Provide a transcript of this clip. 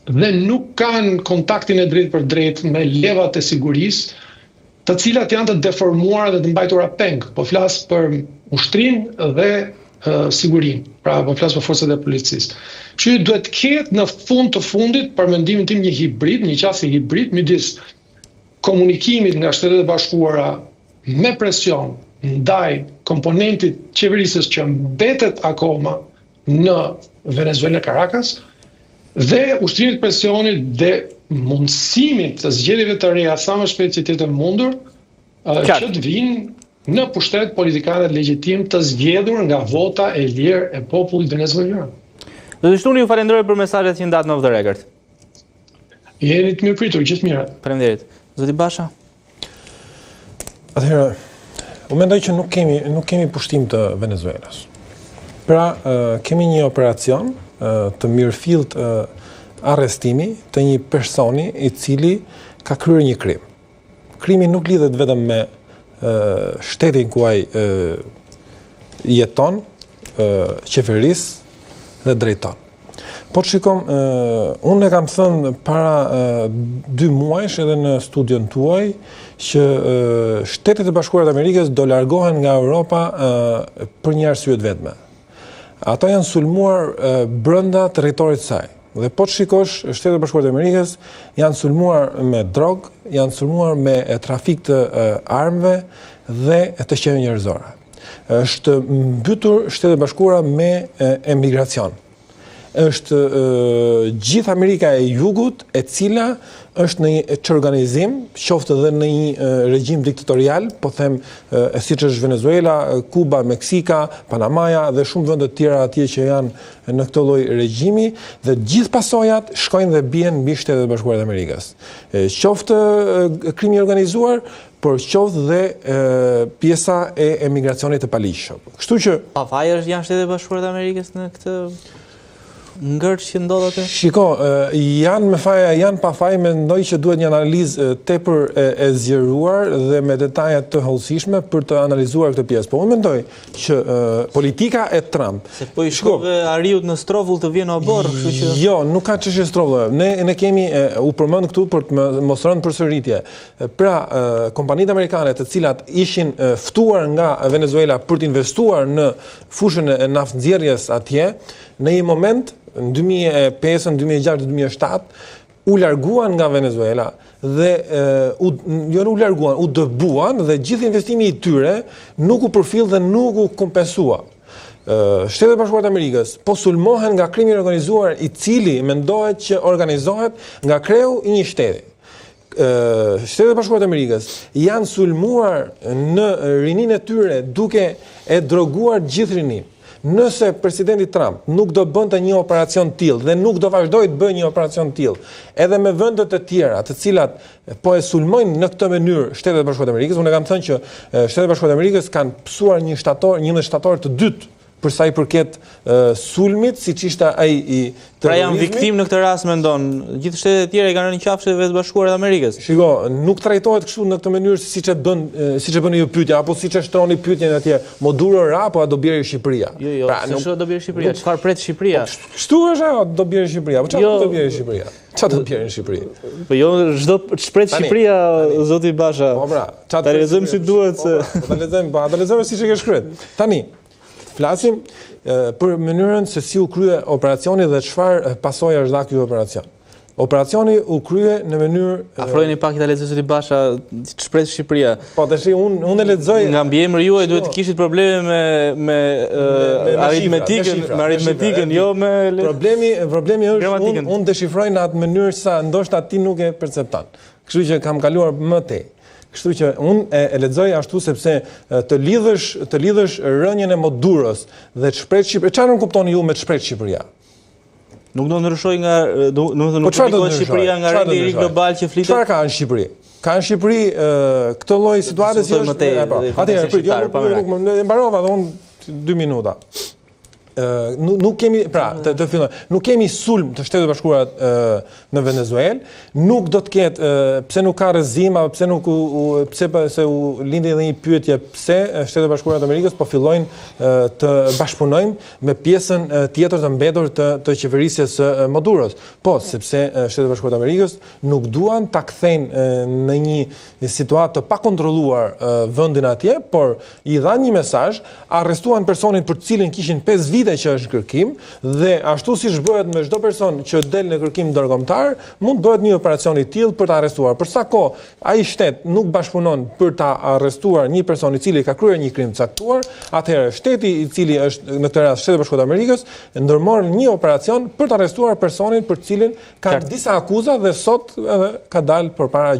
dhe nuk kanë kontaktin e drejt për drejt me levat e sigurisë, të cilat janë të deformuara dhe të mbajtura peng. Po flas për ushtrinë dhe sigurinë. Pra po flas për forcat e policisë. Kështu që duhet ketë në fund të fundit, për mendimin tim, një hibrid, një qasje hibrid midis komunikimit nga Shtetet e Bashkuara me presion ndaj komponentit qeverisës që mbetet akoma në Venezuela Caracas dhe ushtrimit presionit dhe mundësimit të zgjedhjeve të reja sa më shpejt që të mundur që të vinë në pushtet politikane legjitim të zgjedhur nga vota e lirë e popullit venezuelan. Do të shtuni, ju falenderoj për mesazhet që ndat në Off the Record. Jeni të mirëpritur, gjithë mirë. Faleminderit. Zoti Basha. Atëherë, unë mendoj që nuk kemi pushtim të Venezuelës. Pra, kemi një operacion të mirëfillt arrestimi të një personi i cili ka kryer një krim. Krimi nuk lidhet vetëm me shtetin ku ai jeton, qeverisë dhe drejton. Po të shikom, unë e kam thënë para 2 muajsh edhe në studion tuaj që Shtetet e Bashkuara të Amerikës do largohen nga Europa për një arsye të vetme. Ata janë sulmuar brenda territorit të saj. Dhe po të shikosh, Shtetet e Bashkuara të Amerikës janë sulmuar me drogë, janë sulmuar me trafik të armëve dhe të qenjeve njerëzore. Është mbytur Shtetet e Bashkuara me emigracion. Është gjithë Amerika e Jugut, e cila është në një organizim, qoftë edhe në një regjim diktatorial, po them siç është Venezuela, Kuba, Meksika, Panamaja dhe shumë vende të tjera atje që janë në këtë lloj regjimi, dhe gjithë pasojat shkojnë dhe bien mbi Shtetet e Bashkuara të Amerikës. Qoftë krimi i organizuar, por qoftë dhe pjesa e emigracionit të paligjshëm. Kështu që pafaja janë Shtetet e Bashkuara të Amerikës në këtë ngërç që ndodh atë? Shiko, janë me faja, janë pa faj, mendoj që duhet një analizë tepër e zgjeruar dhe me detaje të hollësishme për të analizuar këtë pjesë. Po unë mendoj që politika e Trump. Se po i shkove Ariut në strovull të vjen obor, kështu që jo, nuk ka çështje strovull. Ne kemi u përmend këtu për të mos rënë përsëritje. Pra, kompanitë amerikane të cilat ishin ftuar nga Venezuela për të investuar në fushën e naftënxjerrjes atje, në një moment në 2005, 2006, 2007, u larguan nga Venezuela dhe jo u larguan, u dëbuan dhe gjithë investimi i tyre nuk u përfill dhe nuk u kompensua. Shtetet e Bashkuara të Amerikës po sulmohen nga krimi i organizuar i cili mendohet që organizohet nga kreu i një shteti. Shtetet e Bashkuara të Amerikës janë sulmuar në rininë e tyre duke e droguar gjithë rinin. Nëse presidenti Trump nuk do bënte një operacion tillë dhe nuk do vazhdojë të bëjë një operacion tillë edhe me vende të tjera, të cilat po e sulmojnë në këtë mënyrë Shtetet e Bashkuara të Amerikës, unë kam thënë që Shtetet e Bashkuara të Amerikës kanë psuar një shtator të dytë për sa i përket sulmit, siç ishte ai i terrorizmit. Pra janë viktimë në këtë rast, mendon. Gjithë shtetet e tjera i kanë rënë qafë Shtetet e Bashkuara të Amerikës. Shiko, nuk trajtohet kështu në këtë mënyrë siç e bën ju pyetja apo siç e shtroni pyetjen atje, Maduro ra apo do bjerë Shqipëria. Jo, pra, do bjerë Shqipëria. Çfarë pret Shqipëria? Kështu është ajo, do bjerë Shqipëria. Po çfarë do bjerë Shqipëria? Çfarë do bjerë Shqipëria? Po jo, çdo shpret Shqipëria, zoti Basha. Po pra, ta lexojmë si duhet se ta lexojmë siç e ke shkruar. Tani flasim për mënyrën se si u krye operacioni dhe çfarë pasoja është dha ky operacion. Operacioni u krye në mënyrë afrojeni pak ta lexoj zoti Basha, shpret Shqipëria. Po tash unë e lexoj nga mbiemri juaj duhet të kishit probleme me aritmetikën, jo me problemi është unë deshifroj në atë mënyrë sa ndoshta ti nuk e percepton. Kështu që kam kaluar më tej. Kështu që unë e lexoj ashtu sepse të lidhësh rënien e Maduros dhe të shpreh Shqipëria. Çfarë nuk kuptoni ju me të shpreh Shqipëria? Nuk do ndryshoj nga, domethënë nuk ndryshoj Shqipëria nga rendi i ri global që flitet. Çfarë ka në Shqipëri? Ka në Shqipëri këtë lloj situate si është. Atëherë, nuk mbarova, unë 2 minuta. nuk kemi, pra, të filloj, nuk kemi sulm të Shtetet Bashkuara në Venezuelë, nuk do të ketë, pse nuk ka rrezim, apo pse u lindi edhe një pyetje pse Shtetet Bashkuara të Amerikës po fillojnë të bashkëpunojnë me pjesën tjetër të mbetur të qeverisjes së Maduros. Po, sepse Shtetet Bashkuara të Amerikës nuk duan ta kthejnë në një situatë të pakontrolluar vendin atje, por i dhanë një mesazh, arrestuan personin për cilin kishin 5 vite që është në kërkim, dhe ashtu siç bëhet me çdo person që del në kërkim ndërkombëtar, mund bëhet një operacion i tillë për ta arrestuar. Për sa kohë ai shtet nuk bashkëpunon për ta arrestuar një person i cili ka kryer një krim të caktuar, atëherë shteti i cili është në këtë rast Shtetet Bashkuara të Amerikës ndërmorën një operacion për ta arrestuar personin për cilin kanë disa akuza dhe sot ka dalë përpara